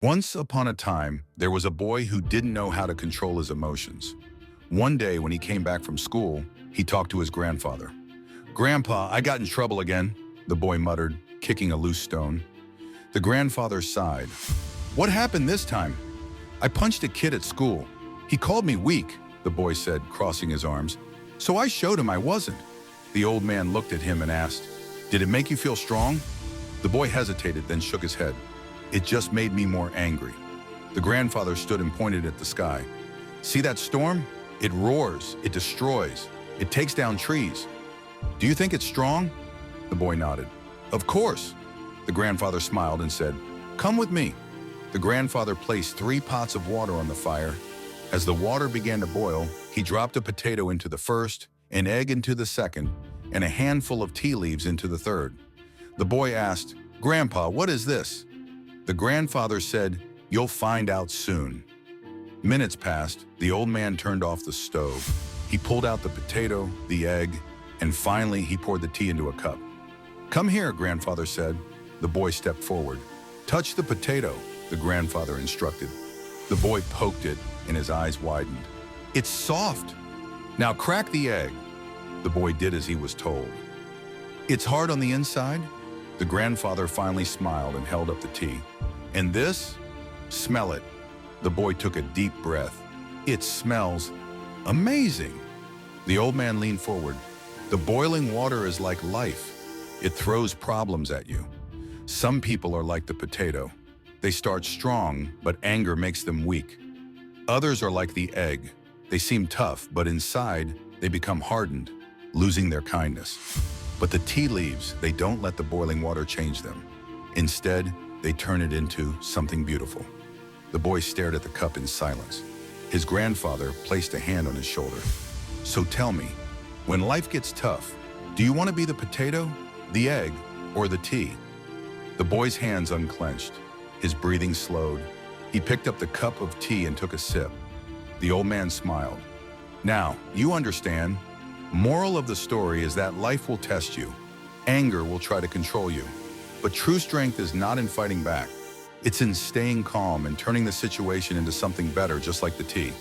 Once upon a time, there was a boy who didn't know how to control his emotions. One day when he came back from school, he talked to his grandfather. "Grandpa, I got in trouble again," the boy muttered, kicking a loose stone. The grandfather sighed. "What happened this time?" "I punched a kid at school. He called me weak," the boy said, crossing his arms. "So I showed him I wasn't." The old man looked at him and asked, "Did it make you feel strong?" The boy hesitated, then shook his head. "It just made me more angry." The grandfather stood and pointed at the sky. "See that storm? It roars, it destroys, it takes down trees. Do you think it's strong?" The boy nodded. "Of course." The grandfather smiled and said, "Come with me." The grandfather placed 3 pots of water on the fire. As the water began to boil, he dropped a potato into the first, an egg into the second, and a handful of tea leaves into the third. The boy asked, "Grandpa, what is this?" The grandfather said, "You'll find out soon." Minutes passed. The old man turned off the stove. He pulled out the potato, the egg, and finally he poured the tea into a cup. "Come here," grandfather said. The boy stepped forward. "Touch the potato," the grandfather instructed. The boy poked it and his eyes widened. "It's soft." "Now crack the egg." The boy did as he was told. "It's hard on the inside?" The grandfather finally smiled and held up the tea. "And this? Smell it." The boy took a deep breath. "It smells amazing." The old man leaned forward. "The boiling water is like life. It throws problems at you. Some people are like the potato. They start strong, but anger makes them weak. Others are like the egg. They seem tough, but inside, they become hardened, losing their kindness. But the tea leaves, they don't let the boiling water change them. Instead, they turn it into something beautiful." The boy stared at the cup in silence. His grandfather placed a hand on his shoulder. "So tell me, when life gets tough, do you want to be the potato, the egg, or the tea?" The boy's hands unclenched. His breathing slowed. He picked up the cup of tea and took a sip. The old man smiled. "Now, you understand. Moral of the story is that life will test you. Anger will try to control you. But true strength is not in fighting back. It's in staying calm and turning the situation into something better, just like the tea."